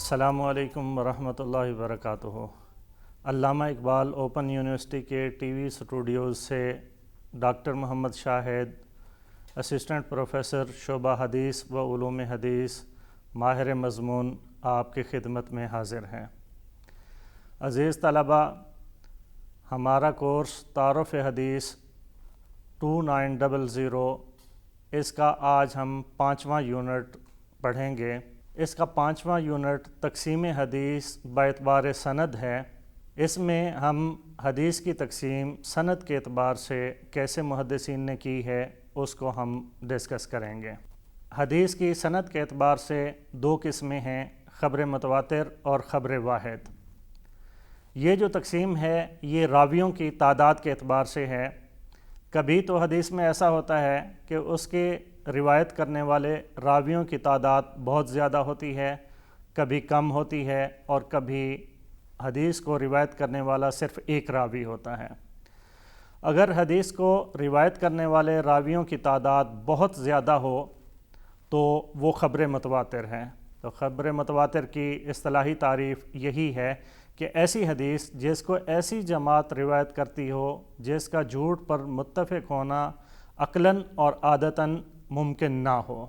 السلام علیکم ورحمۃ اللہ وبرکاتہ۔ علامہ اقبال اوپن یونیورسٹی کے ٹی وی اسٹوڈیوز سے ڈاکٹر محمد شاہد، اسسٹنٹ پروفیسر شعبہ حدیث و علوم حدیث، ماہر مضمون، آپ کی خدمت میں حاضر ہیں۔ عزیز طلباء، ہمارا کورس تعارف حدیث 2900، اس کا آج ہم 5واں یونٹ پڑھیں گے۔ اس کا 5واں یونٹ تقسیم حدیث باعتبار سند ہے۔ اس میں ہم حدیث کی تقسیم سند کے اعتبار سے کیسے محدثین نے کی ہے اس کو ہم ڈسکس کریں گے۔ حدیث کی سند کے اعتبار سے دو قسمیں ہیں، خبر متواتر اور خبر واحد۔ یہ جو تقسیم ہے یہ راویوں کی تعداد کے اعتبار سے ہے۔ کبھی تو حدیث میں ایسا ہوتا ہے کہ اس کے روایت کرنے والے راویوں کی تعداد بہت زیادہ ہوتی ہے، کبھی کم ہوتی ہے، اور کبھی حدیث کو روایت کرنے والا صرف ایک راوی ہوتا ہے۔ اگر حدیث کو روایت کرنے والے راویوں کی تعداد بہت زیادہ ہو تو وہ خبر متواتر ہے۔ تو خبر متواتر کی اصطلاحی تعریف یہی ہے کہ ایسی حدیث جس کو ایسی جماعت روایت کرتی ہو جس کا جھوٹ پر متفق ہونا عقلاً اور عادتاً ممکن نہ ہو۔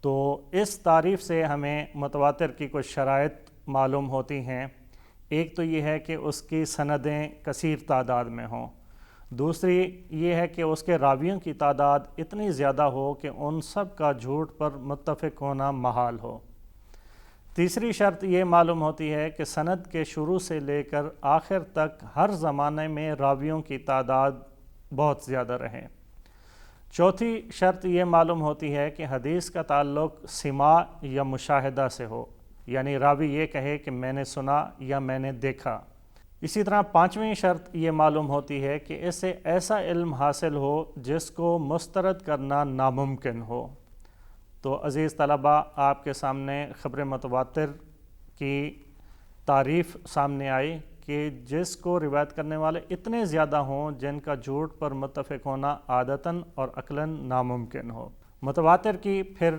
تو اس تعریف سے ہمیں متواتر کی کچھ شرائط معلوم ہوتی ہیں۔ ایک تو یہ ہے کہ اس کی سندیں کثیر تعداد میں ہوں، دوسری یہ ہے کہ اس کے راویوں کی تعداد اتنی زیادہ ہو کہ ان سب کا جھوٹ پر متفق ہونا محال ہو، تیسری شرط یہ معلوم ہوتی ہے کہ سند کے شروع سے لے کر آخر تک ہر زمانے میں راویوں کی تعداد بہت زیادہ رہے، چوتھی شرط یہ معلوم ہوتی ہے کہ حدیث کا تعلق سماع یا مشاہدہ سے ہو، یعنی راوی یہ کہے کہ میں نے سنا یا میں نے دیکھا۔ اسی طرح پانچویں شرط یہ معلوم ہوتی ہے کہ اس سے ایسا علم حاصل ہو جس کو مسترد کرنا ناممکن ہو۔ تو عزیز طلباء، آپ کے سامنے خبر متواتر کی تعریف سامنے آئی کہ جس کو روایت کرنے والے اتنے زیادہ ہوں جن کا جھوٹ پر متفق ہونا عادتاً اور عقلاً ناممکن ہو۔ متواتر کی پھر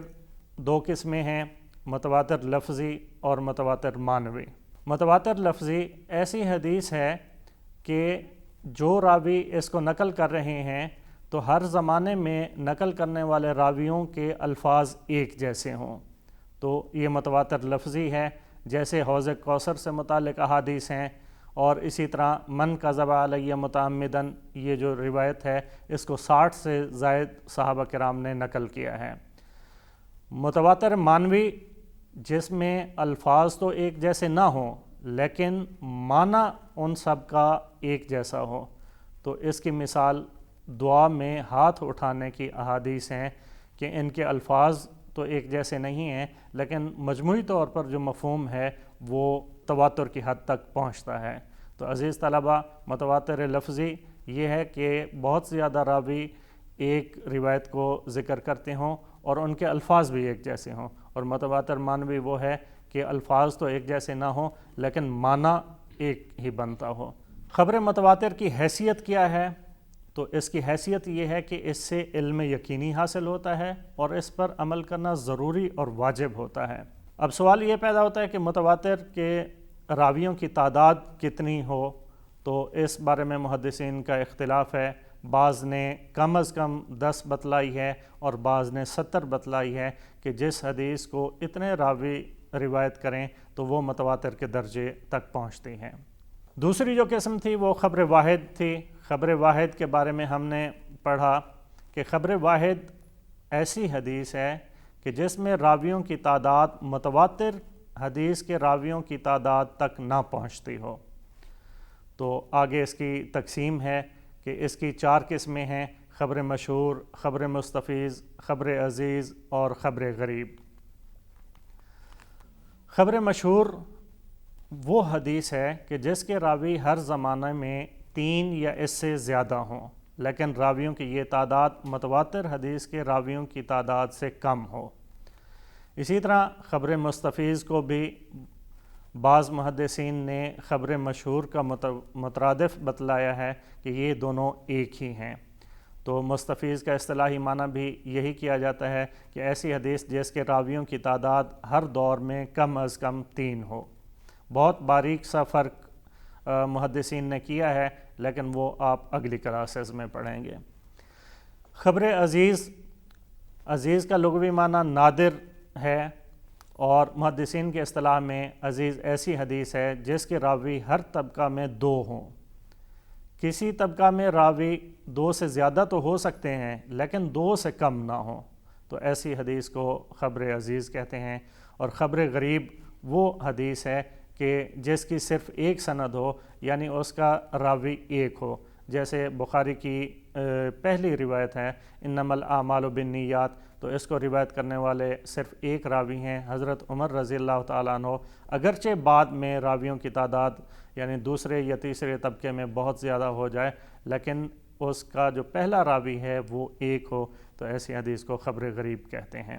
دو قسمیں ہیں، متواتر لفظی اور متواتر معنوی۔ متواتر لفظی ایسی حدیث ہے کہ جو راوی اس کو نقل کر رہے ہیں تو ہر زمانے میں نقل کرنے والے راویوں کے الفاظ ایک جیسے ہوں، تو یہ متواتر لفظی ہے۔ جیسے حوض کوثر سے متعلق احادیث ہیں، اور اسی طرح من کذب علی متعمداً، یہ جو روایت ہے اس کو 60 سے زائد صحابہ کرام نے نقل کیا ہے۔ متواتر معنوی، جس میں الفاظ تو ایک جیسے نہ ہوں لیکن معنی ان سب کا ایک جیسا ہو، تو اس کی مثال دعا میں ہاتھ اٹھانے کی احادیث ہیں کہ ان کے الفاظ تو ایک جیسے نہیں ہیں لیکن مجموعی طور پر جو مفہوم ہے وہ تواتر کی حد تک پہنچتا ہے۔ تو عزیز طلباء، متواتر لفظی یہ ہے کہ بہت زیادہ راوی ایک روایت کو ذکر کرتے ہوں اور ان کے الفاظ بھی ایک جیسے ہوں، اور متواتر معنوی وہ ہے کہ الفاظ تو ایک جیسے نہ ہوں لیکن معنی ایک ہی بنتا ہو۔ خبر متواتر کی حیثیت کیا ہے؟ تو اس کی حیثیت یہ ہے کہ اس سے علم یقینی حاصل ہوتا ہے اور اس پر عمل کرنا ضروری اور واجب ہوتا ہے۔ اب سوال یہ پیدا ہوتا ہے کہ متواتر کے راویوں کی تعداد کتنی ہو؟ تو اس بارے میں محدثین کا اختلاف ہے۔ بعض نے کم از کم 10 بتلائی ہے اور بعض نے 70 بتلائی ہے کہ جس حدیث کو اتنے راوی روایت کریں تو وہ متواتر کے درجے تک پہنچتی ہیں۔ دوسری جو قسم تھی وہ خبر واحد تھی۔ خبر واحد کے بارے میں ہم نے پڑھا کہ خبر واحد ایسی حدیث ہے کہ جس میں راویوں کی تعداد متواتر حدیث کے راویوں کی تعداد تک نہ پہنچتی ہو۔ تو آگے اس کی تقسیم ہے کہ اس کی 4 قسمیں ہیں، خبر مشہور، خبر مستفیض، خبر عزیز اور خبر غریب۔ خبر مشہور وہ حدیث ہے کہ جس کے راوی ہر زمانے میں 3 یا اس سے زیادہ ہوں لیکن راویوں کی یہ تعداد متواتر حدیث کے راویوں کی تعداد سے کم ہو۔ اسی طرح خبر مستفیض کو بھی بعض محدثین نے خبر مشہور کا مترادف بتلایا ہے کہ یہ دونوں ایک ہی ہیں۔ تو مستفیض کا اصطلاحی معنی بھی یہی کیا جاتا ہے کہ ایسی حدیث جس کے راویوں کی تعداد ہر دور میں کم از کم 3 ہو۔ بہت باریک سا فرق محدثین نے کیا ہے، لیکن وہ آپ اگلی کلاسز میں پڑھیں گے۔ خبر عزیز، عزیز کا لغوی معنی نادر ہے، اور محدثین کے اصطلاح میں عزیز ایسی حدیث ہے جس کے راوی ہر طبقہ میں 2 ہوں۔ کسی طبقہ میں راوی 2 سے زیادہ تو ہو سکتے ہیں، لیکن 2 سے کم نہ ہوں، تو ایسی حدیث کو خبر عزیز کہتے ہیں۔ اور خبر غریب وہ حدیث ہے کہ جس کی صرف ایک سند ہو، یعنی اس کا راوی ایک ہو، جیسے بخاری کی پہلی روایت ہے انما الاعمال بالنیات، تو اس کو روایت کرنے والے صرف ایک راوی ہیں، حضرت عمر رضی اللہ تعالیٰ عنہ، اگرچہ بعد میں راویوں کی تعداد یعنی دوسرے یا تیسرے طبقے میں بہت زیادہ ہو جائے، لیکن اس کا جو پہلا راوی ہے وہ ایک ہو، تو ایسی حدیث کو خبر غریب کہتے ہیں۔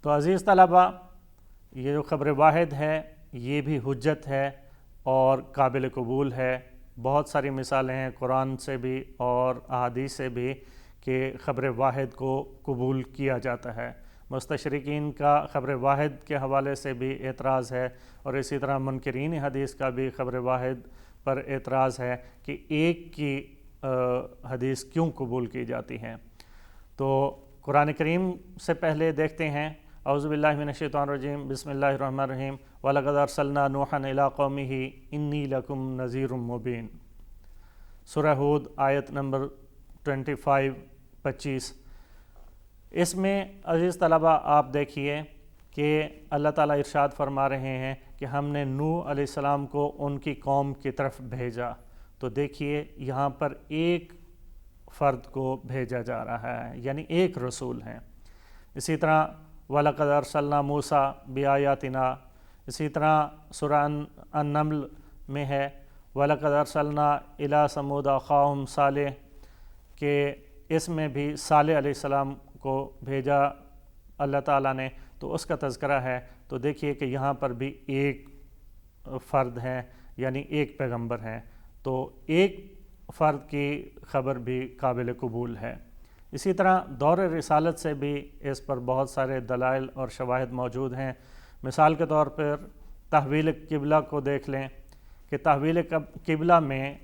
تو عزیز طلبہ، یہ جو خبر واحد ہے یہ بھی حجت ہے اور قابل قبول ہے۔ بہت ساری مثالیں ہیں قرآن سے بھی اور احادیث سے بھی کہ خبر واحد کو قبول کیا جاتا ہے۔ مستشرقین کا خبر واحد کے حوالے سے بھی اعتراض ہے، اور اسی طرح منکرین حدیث کا بھی خبر واحد پر اعتراض ہے کہ ایک کی حدیث کیوں قبول کی جاتی ہے۔ تو قرآن کریم سے پہلے دیکھتے ہیں، اعوذ باللہ من الشیطان الرجیم، بسم اللہ الرحمن الرحیم، وَلَقَدْ أَرْسَلْنَا نُوحًا إِلَىٰ قَوْمِهِ إِنِّي لَكُمْ نَذِيرٌ مُّبِينٌ، سورہ ہود آیت نمبر 25۔ اس میں عزیز طلبہ آپ دیکھیے کہ اللہ تعالیٰ ارشاد فرما رہے ہیں کہ ہم نے نوح علیہ السلام کو ان کی قوم کی طرف بھیجا۔ تو دیکھیے یہاں پر ایک فرد کو بھیجا جا رہا ہے، یعنی ایک رسول ہیں۔ اسی طرح وَلَقَدْ أَرْسَلْنَا مُوسَىٰ بِآيَاتِنَا، اسی طرح سورہ النمل میں ہے وَلَقَدْ أَرْسَلْنَا إِلَىٰ ثَمُودَ أَخَاهُمْ صَالِحًا، کہ اس میں بھی صالح علیہ السلام کو بھیجا اللہ تعالیٰ نے، تو اس کا تذکرہ ہے۔ تو دیکھیے کہ یہاں پر بھی ایک فرد ہے، یعنی ایک پیغمبر ہے، تو ایک فرد کی خبر بھی قابل قبول ہے۔ اسی طرح دور رسالت سے بھی اس پر بہت سارے دلائل اور شواہد موجود ہیں۔ مثال کے طور پر تحویل قبلہ کو دیکھ لیں کہ تحویل قبلہ میں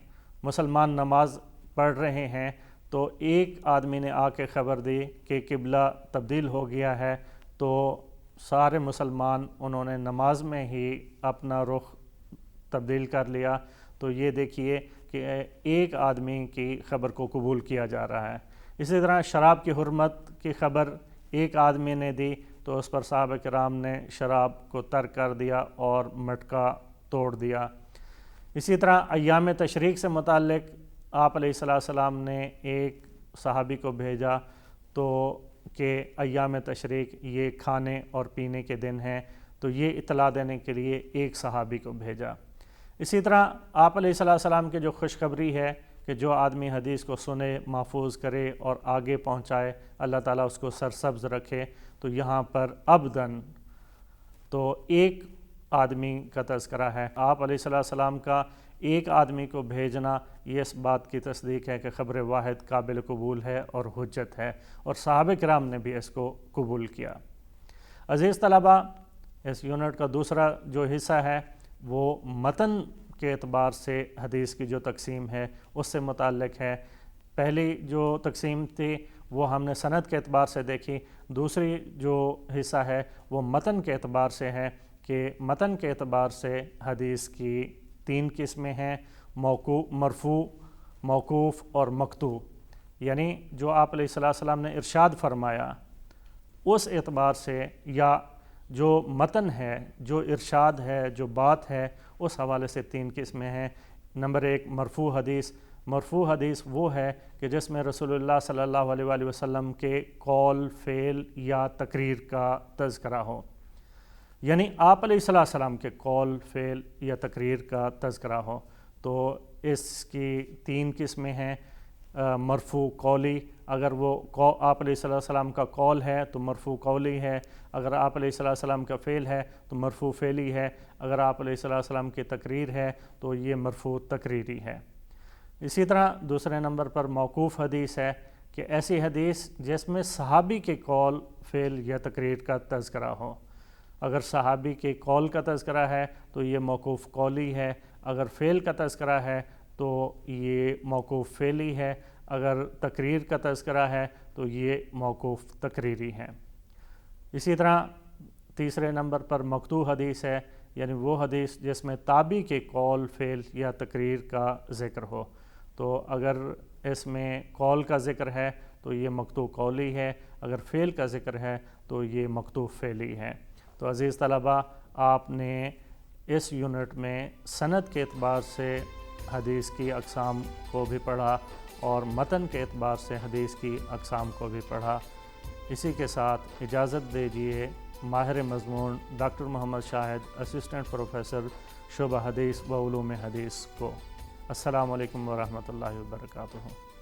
مسلمان نماز پڑھ رہے ہیں، تو ایک آدمی نے آ کے خبر دی کہ قبلہ تبدیل ہو گیا ہے، تو سارے مسلمان انہوں نے نماز میں ہی اپنا رخ تبدیل کر لیا۔ تو یہ دیکھیے کہ ایک آدمی کی خبر کو قبول کیا جا رہا ہے۔ اسی طرح شراب کی حرمت کی خبر ایک آدمی نے دی، تو اس پر صحابہ کرام نے شراب کو ترک کر دیا اور مٹکا توڑ دیا۔ اسی طرح ایام تشریق سے متعلق آپ علیہ السلام نے ایک صحابی کو بھیجا، تو کہ ایام تشریق یہ کھانے اور پینے کے دن ہیں، تو یہ اطلاع دینے کے لیے ایک صحابی کو بھیجا۔ اسی طرح آپ علیہ السلام کی جو خوشخبری ہے کہ جو آدمی حدیث کو سنے، محفوظ کرے اور آگے پہنچائے، اللہ تعالیٰ اس کو سرسبز رکھے، تو یہاں پر عبداً، تو ایک آدمی کا تذکرہ ہے۔ آپ علیہ السلام کا ایک آدمی کو بھیجنا یہ اس بات کی تصدیق ہے کہ خبر واحد قابل قبول ہے اور حجت ہے، اور صحابہ کرام نے بھی اس کو قبول کیا۔ عزیز طلبہ، اس یونٹ کا دوسرا جو حصہ ہے وہ متن کے اعتبار سے حدیث کی جو تقسیم ہے اس سے متعلق ہے۔ پہلی جو تقسیم تھی وہ ہم نے سند کے اعتبار سے دیکھی، دوسری جو حصہ ہے وہ متن کے اعتبار سے ہے کہ متن کے اعتبار سے حدیث کی 3 قسمیں ہیں: مرفوع، موقوف اور مقطوع، یعنی جو آپ علیہ السلام نے ارشاد فرمایا اس اعتبار سے، یا جو متن ہے، جو ارشاد ہے، جو بات ہے، اس حوالے سے 3 قسمیں ہیں۔ نمبر 1 مرفوع حدیث۔ مرفوع حدیث وہ ہے کہ جس میں رسول اللہ صلی اللہ علیہ وآلہ وسلم کے قول، فعل یا تقریر کا تذکرہ ہو، یعنی آپ علیہ السلام کے قول، فعل یا تقریر کا تذکرہ ہو۔ تو اس کی 3 قسمیں ہیں۔ مرفوع قولی، اگر وہ آپ علیہ السلام کا قول ہے تو مرفوع قولی ہے، اگر آپ علیہ السلام کا فعل ہے تو مرفوع فعلی ہے، اگر آپ علیہ السلام کی تقریر ہے تو یہ مرفوع تقریری ہے۔ اسی طرح دوسرے نمبر پر موقوف حدیث ہے کہ ایسی حدیث جس میں صحابی کے قول، فعل یا تقریر کا تذکرہ ہو۔ اگر صحابی کے قول کا تذکرہ ہے تو یہ موقوف قولی ہے، اگر فعل کا تذکرہ ہے تو یہ موقوف فعلی ہے، اگر تقریر کا تذکرہ ہے تو یہ موقوف تقریری ہے۔ اسی طرح تیسرے نمبر پر مقطوع حدیث ہے، یعنی وہ حدیث جس میں تابعی کے قول، فعل یا تقریر کا ذکر ہو۔ تو اگر اس میں قول کا ذکر ہے تو یہ مقطوع قولی ہے، اگر فعل کا ذکر ہے تو یہ مقطوع فعلی ہے۔ تو عزیز طلباء، آپ نے اس یونٹ میں سند کے اعتبار سے حدیث کی اقسام کو بھی پڑھا اور متن کے اعتبار سے حدیث کی اقسام کو بھی پڑھا۔ اسی کے ساتھ اجازت دیجیے ماہر مضمون ڈاکٹر محمد شاہد، اسسٹنٹ پروفیسر شعبہ حدیث و علوم حدیث کو۔ السلام علیکم ورحمۃ اللہ وبرکاتہ۔